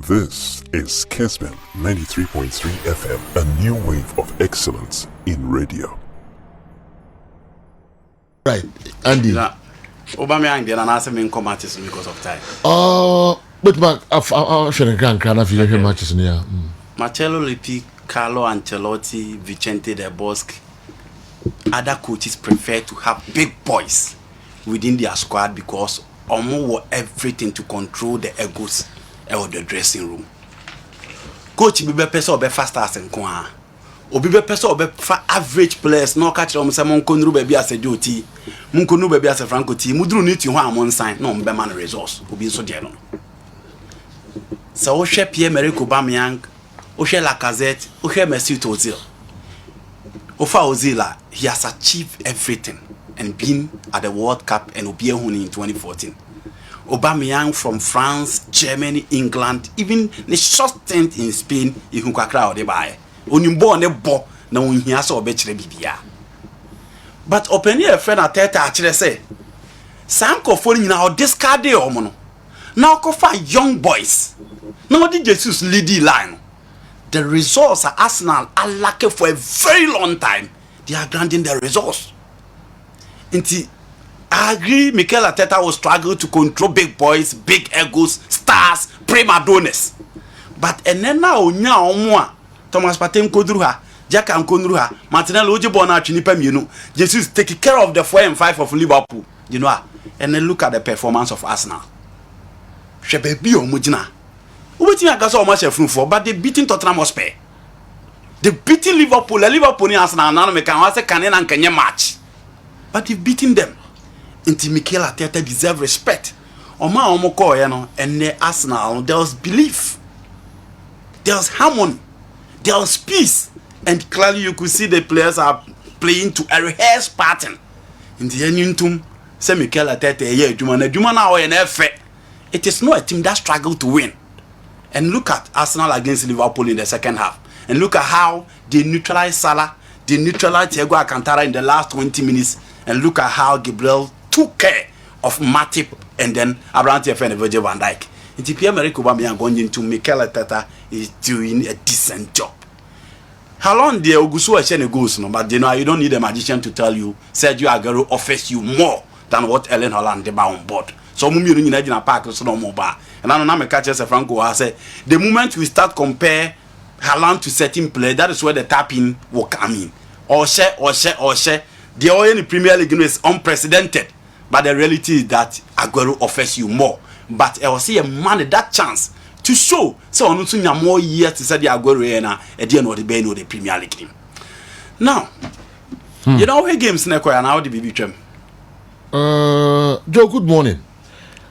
This is Kessben 93.3 FM, a new wave of excellence in radio. Right, Andy. Obama did an answer me commatches because of time. But I'm sure grand matches near. Marcello Lippi, Carlo Ancelotti, Vicente Del Bosque. Other coaches prefer to have big boys within their squad because almost everything to control the egos of the dressing room. Coach be person be faster as nko obi be person be average players no catch them say mon konru be as a joti mon konru be as a franco ti mudru ni ti ho amon sign no be man resource obi so de no so o hwe Pierre-Emerick Aubameyang o hwe Lacazette o hwe Mesut Ozil Ofa Ozil he has achieved everything and been at the World Cup and obi ehun in 2014. Aubameyang from France, Germany, England, even the short stint in Spain, you can crack out the buy. Onimbo ne bo na unhia so obekire bibia. But open your friend at Teta actually say, Sanko following now discard the omono. Now go for young boys. Now the Jesus lead line. The results are Arsenal are lacking for a very long time. They are granting the results. I agree Mikel Arteta will struggle to control big boys, big egos, stars, prima donnas. But now onya Thomas Partey Kodruha, Jack and Konruha, Martinelli Ojibona Chinipa Minu, Jesus taking care of the 4 and 5 of Liverpool. You know, and then look at the performance of Arsenal. Shebebi Omujina. Waiting I got so much for, but they beating Tottenham Hotspur. They beating Liverpool, Liverpool in Arsenal, now they can say Canen and Kenya match. But they've beaten them. Until Mikel Arteta deserve respect. Oma omoko and the Arsenal, there was belief, there was harmony, there was peace, and clearly you could see the players are playing to a rehearsed pattern. In the end, say Mikel Arteta, it is not a team that struggled to win. And look at Arsenal against Liverpool in the second half, and look at how they neutralized Salah, they neutralized Thiago Alcantara in the last 20 minutes, and look at how Gabriel took care of Matip and then Abraham and Virgil van Dijk. And Pierre-Emerick Aubameyang going into Mikel Arteta is doing a decent job. How long the Ogusu Echene goes, no? But you know you don't need a magician to tell you Sergio Aguero offers you more than what Erling Haaland did on board. So mummy you need a park so no more bar. And I know me catch as a Franco I say the moment we start compare Haaland to certain play, that is where the tapping will come in. Or share. The oil in the Premier League is unprecedented. But the reality is that Aguero offers you more. But I will see a man that chance to show. So on to more years to say the Aguero at the end of the Ben or the Premier League game. Now, you know how games Neko and how the BB Kerm? Joe, good morning.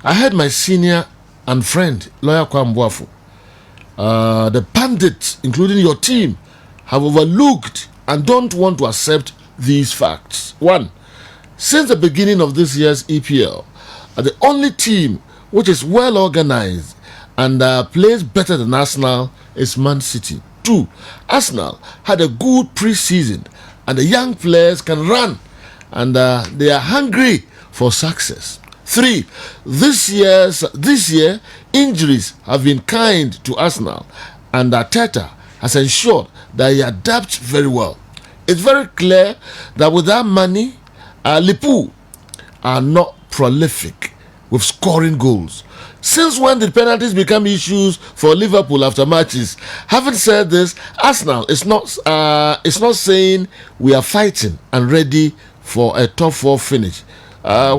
I heard my senior and friend, Lawyer Kwamboafo. The pundits, including your team, have overlooked and don't want to accept these facts. 1. Since the beginning of this year's EPL, the only team which is well organized and plays better than Arsenal is Man City. 2. Arsenal had a good pre-season and the young players can run and they are hungry for success. 3. This year, injuries have been kind to Arsenal and Arteta has ensured that he adapts very well. It's very clear that without money, Liverpool are not prolific with scoring goals. Since when did penalties become issues for Liverpool after matches? Having said this, Arsenal is not saying we are fighting and ready for a top 4 finish,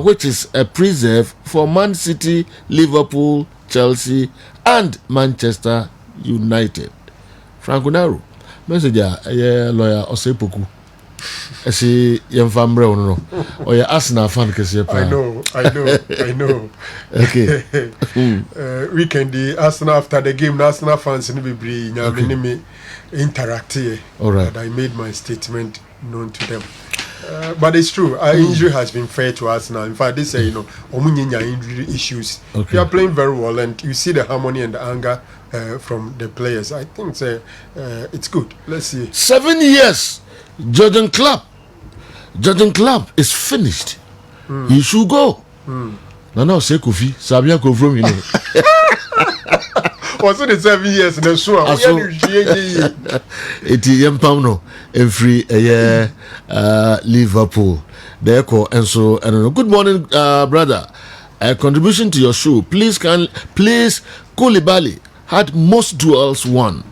which is a preserve for Man City, Liverpool, Chelsea, and Manchester United. Franco Naro. Message lawyer Osepoku. I see Yamfambre or your Arsenal fan. I know. Okay. Weekend the Arsenal after the game, Arsenal fans in the be interact here. All right. And I made my statement known to them. But it's true. Our injury has been fair to Arsenal. In fact, they say injury issues. Okay. We are playing very well, and you see the harmony and the anger from the players. I think it's good. Let's see. 7 years. Jurgen Klopp is finished. He should go. No, say Kofi. Sabia go from Was it 7 years in the show? Eti yempam no every Liverpool. There ko and so and good morning, brother. A contribution to your show. Please Koulibaly had most duels won.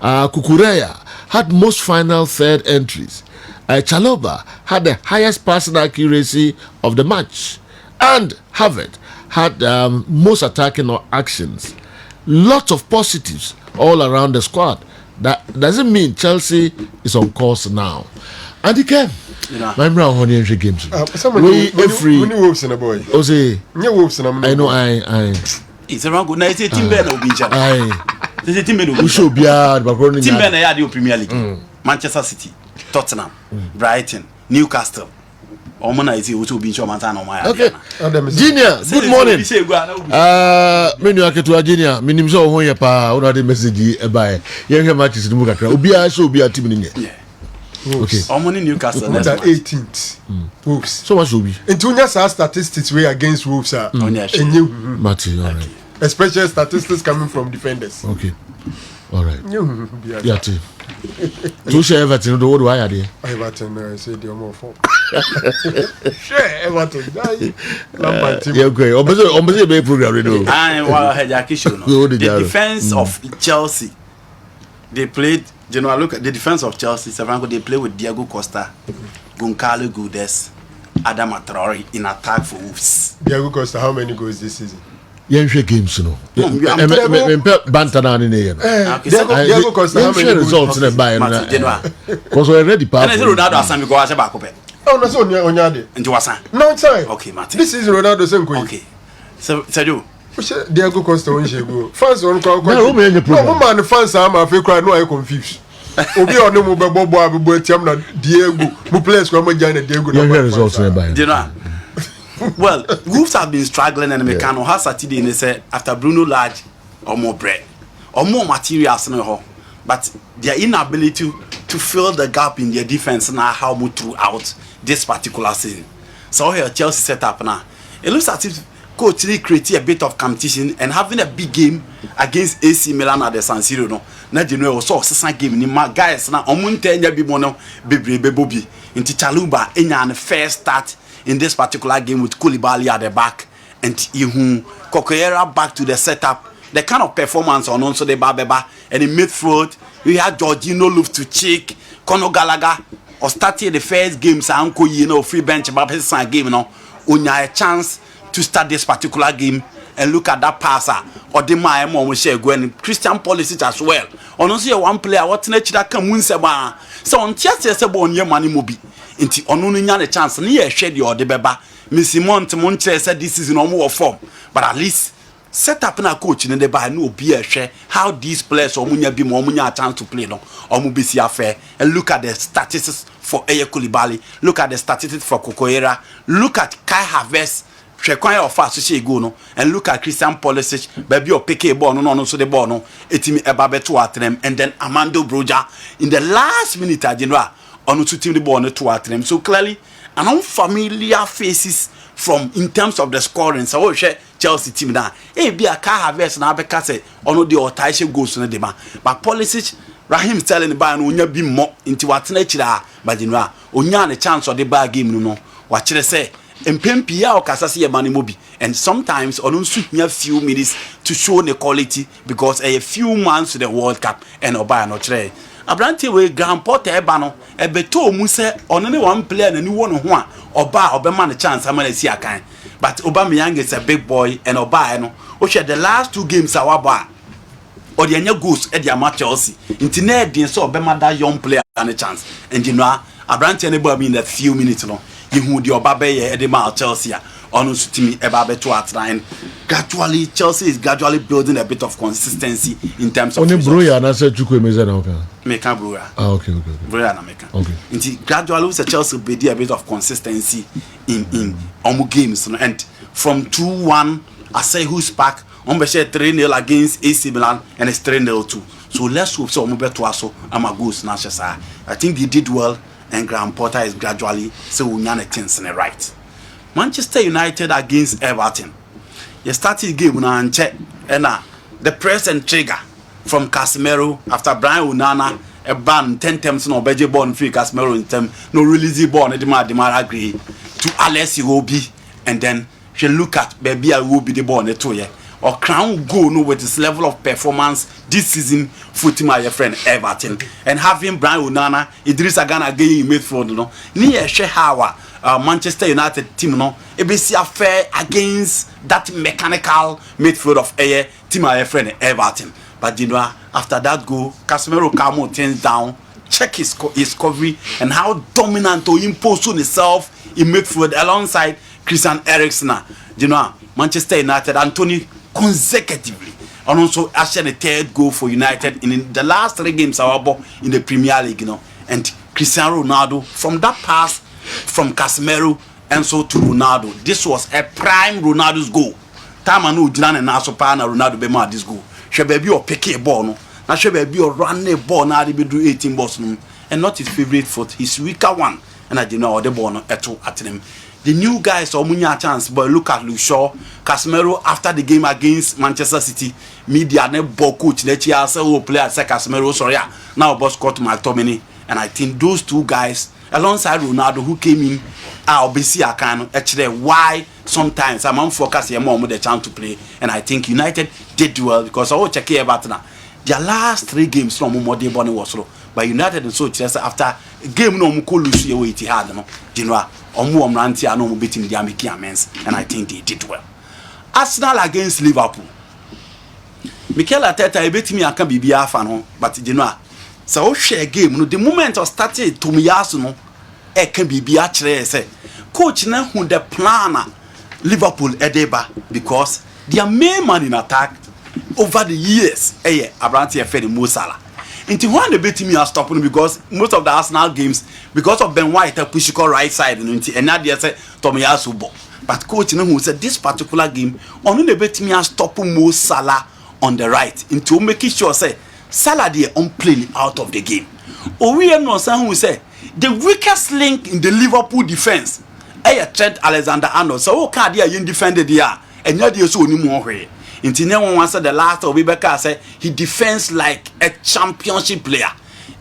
Kukureya had most final third entries. Chalobah had the highest passing accuracy of the match, and Havertz had most attacking actions. Lots of positives all around the squad. That doesn't mean Chelsea is on course now. And he came. My brown honey entry games. We every wolves in a boy. Ose. Wolves in a I know. I. It's around good night. Team Ben will be in charge. The team Ben we should be hard, but Team Ben are the Premier League. Manchester City, Tottenham, Brighton, Newcastle. Omona is also being shown on my. Okay. Junior, good morning. Menu aketu Junior, minimum ho ya pa, una de message e ba. Ye matches ni mu kakra. Obi a show obi a team ni. Okay. Omoni Newcastle. That's 18th. Wolves. So much will be. Into our statistics we against Wolves are. Matty, all right. Especially statistics coming from defenders. Okay. All right. Yeah, too. To share Everton, what do I add here? Everton, I say the more for. Share Everton. Yeah, okay. Obviously, be program, you know. The defense of Chelsea, they played. You know, I look at the defense of Chelsea. They play with Diego Costa, Goncalo Guedes, Adama Traore in attack for Wolves. Diego Costa, how many goals this season? Yenhwe games no. Bantana ni ne. Diego Costa how many results na buy na. Because already powerful. And Ronaldo asan me go ase back up. Oh no so onyade. Nti wasan. No time. Okay, Martin. This is Ronaldo senko. Okay. So Sergio. Diego Costa won shego. Fans on kwa. No, man fans am afi cry no I confused. Obi on mo be bobo abebo atiam na Diego. Mo players kwa mo jana Diego na. Yenhwe results na buy. You know. Well, Wolves have been struggling and Mekano has Saturday and they said after Bruno Lage or more bread or more materials in the hall. But their inability to fill the gap in their defense now how much throughout this particular season. So here Chelsea set up now. It looks as if coach really created a bit of competition and having a big game against AC Milan at the San Siro. No, now you know so second game ni my guys now omunte nya bi mono bebobi into Chaluba enya the first start in this particular game with Koulibaly at the back and Kokoyera back to the setup. The kind of performance on also the Babeba and in midfield we had Jorginho Loftus-Cheek, Conor Gallagher or starting the first game Sanko free bench Babesa game a chance to start this particular game and look at that passer or the my mom share going Christian Pulisic as well. On also one player what nature can win seba. So on Chelsea on your money mobi. Inti onu nya the chance na ye hwe de ode beba Missy Mont Montre said this is no more form but at least set up na coach in the ba na obi hwe how these players omunya bi mo omunya chance to play no omu bi si affair and look at the statistics for Koulibaly, look at the statistics for Kokoyera, look at Kai Havertz Shekwan of fast to go no and look at Christian Pulisic baby or pick a ball no so the ball no etimi ebabeto atrem and then Amando Broja in the last minute general on to team the ball to atrem. So clearly an unfamiliar faces from in terms of the scoring. So Chelsea team now be a Kai Havertz na be say ono the otaishe goals no dema but Pulisic Raheem Sterling the buy no nya bi mo into what na chira but general onya the chance of the ball game no what chire say Mpempia or Kasasi Yamani Mobi, and sometimes on a few minutes to show the quality because a few months to the World Cup and Oba no tre. Abranti we Grand Porter Ebano, a beto muse on only one player and you want one Oba Oberman a chance I'm gonna see a kind. But Aubameyang is a big boy and Oba no, which the last two games our bar or the new goose at the match Chelsea. Internet didn't saw Obama that young player and a chance. And you know, Abranti anybody in a few minutes no. Who the Obabe Edema Chelsea on to me Ebabe to at and gradually Chelsea is gradually building a bit of consistency in terms of only Broya and I said Chukwe Mezanoka. Meka Broya. Ah, okay. Broya na Meka. Okay. Until gradually the Chelsea build a bit of consistency in Omu games and from 2-1 I say who's back on be 3-0 against AC Milan and it's 3-0 too. So let's hope so Omu beto aso Amagus na shesa. I think they did well. And Graham Potter is gradually so unyane things in the right. Manchester United against Everton. You started game na anche and the press and trigger from Casemiro after Brian Onana a ban 10 times no beje ball free Casemiro in term no release the ball the agree to Alex Iwobi and then she look at baby I will be the ball in the 2 year or crown go no with his level of performance this season for my friend Everton and having Brian Onana Idrissa Gana again in midfield no near Shehawa Manchester United team no e be see affair against that mechanical midfield of a team my friend Everton. But you know, after that goal, Casemiro calm things down, check his coverage and how dominant to impose on himself in midfield alongside Christian Eriksen. You know, Manchester United, Anthony consecutively, and also actually the 3rd goal for United in the last 3 games in the Premier League. You know, and Cristiano Ronaldo from that pass from Casemiro and so to Ronaldo. This was a prime Ronaldo's goal. Time I know Jilan and Nasopa and Ronaldo be mad this goal. She baby or pick a ball no. Now she baby or run a ball now they be do 18 balls no. And not his favorite foot, his weaker one. And I didn't know the ball no at him. The new guys are munya chance, but look at Lucio Casemiro after the game against Manchester City. Media ne ball coach let you say who player say Casemiro sorry now boss Scott McTominay. And I think those 2 guys alongside Ronaldo who came in obviously actually why sometimes I'm on focus here more with the chance to play and I think United did well because I will check here about now their last 3 games no more they bonnie was slow but United and so just after game no more lose your way it hard no you know ranti no beating the American amens and I think they did well. Arsenal against Liverpool Mikel Arteta beat me aka bibia fa no but you know so share game no the moment of started to me yaso no e can bibia kire say coach na who the planner Liverpool edeba because their main man in attack over the years Abranti Fede Mo Salah. Until one the bet me are stopping because most of the Arsenal games because of Ben White push right side and now say Tomiyasu ball. But coach who said this particular game only the bet me are stopping Mo Salah on the right into making sure say Salah they unplayed out of the game. We no son who say the weakest link in the Liverpool defense Trent Alexander-Arnold so can they defended there and now they so any more way. Until no one said the last of Rebecca said he defends like a championship player.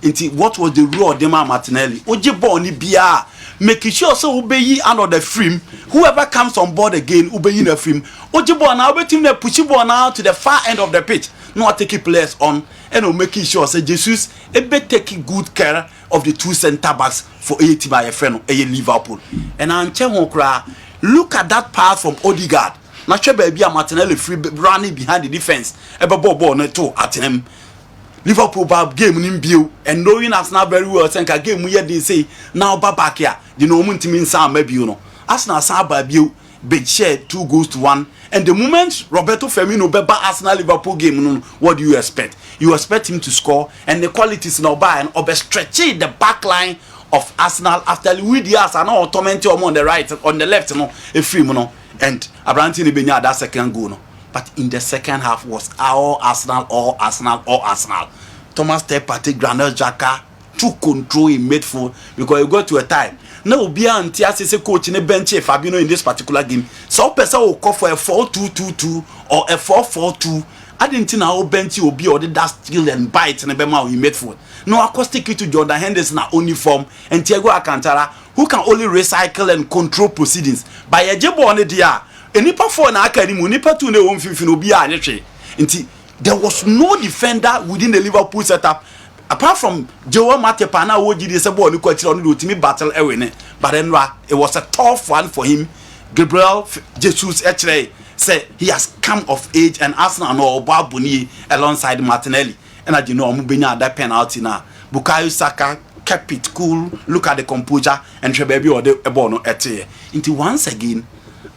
Until what was the role of Dema Martinelli? Ojibbo ni bia making sure so obey under the frame. Whoever comes on board again obey the frame. Ojibbo now waiting the push ball now to the far end of the pitch. Not taking players on and making sure say Jesus be taking good care of the 2 centre backs for a team by a friend a Liverpool. And I'm look at that pass from Odegaard. Now baby Martinelli free running behind the defense. Ball no to at him. Liverpool bab game in view and knowing Arsenal very well think a game we they say now back here. The no team Sam maybe you know. Arsenal Sam you big share 2 goals to 1. And the moment Roberto Firmino beba Arsenal Liverpool game, what do you expect? You expect him to score and the qualities now by and over stretching the back line of Arsenal after we the Arsenal tormenting on the right, on the left, a free and Abranti Benya that second goal. But in the second half was all Arsenal. Thomas Partey, Granel Xhaka took control in midfield because you got to a time. Now be anti as a coach in a bench Fabinho in this particular game. Some person will call for a 4-2-2-2 or a 4-4-2. I didn't know how bench will be or that steal and bite and a bema in midfield. No acoustic to Jordan Henderson only form and Thiago Alcantara who can only recycle and control proceedings. By a jebo on the dia. Enipa 4 na academy, Nipa 2 ne won fifino bi a netwe. Nti there was no defender within the Liverpool setup apart from Joao Matip na wo gidi se ball ni kwatire on the ultimate battle ewene. But then it was a tough one for him. Gabriel Jesus actually said he has come of age and Arsenal no Obabuni alongside Martinelli. And as you know, Mubenya that penalty now. Bukayo Saka kept it cool, look at the composure and baby or the ball no ete. Into once again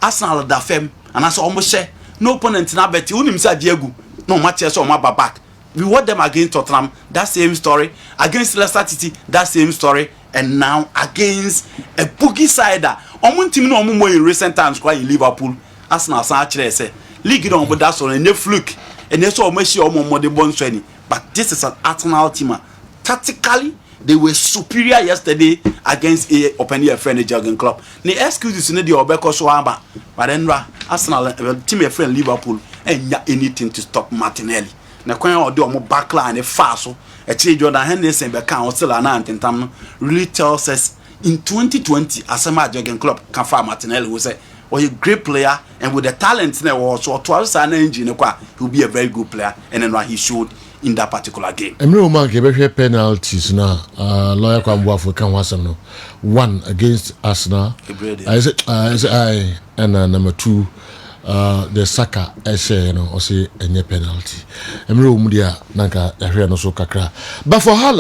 Arsenal da fem and as almost say no opponent na bet unim say Diego no match so my back. We watch them against Tottenham, that same story. Against Leicester City, that same story. And now against a boogie sider. Omun team no more in recent times quite in Liverpool. Arsenal actually say league on but that's on a fluke. And they saw Messi or more the bone training. But this is an Arsenal team. Tactically, they were superior yesterday against a open year friend jogging club. The excuses in the Obeko Swamba, but then Arsenal team a friend Liverpool and anything to stop Martinelli. Na kwan or do more backline a fast a change Jordan Henderson become still an antentam really tells us in 2020 Asama jogging club can find Martinelli who say or a great player and with the talent now also 12 engine he'll be a very good player and then what he showed in that particular game. Emre man ke be penalties na lawyer Kwambu African wasam no 1 against Arsenal. I say and number 2 the Saka share no or say any penalty. Emre umudia nanka ehwe no so kakra. But for Hala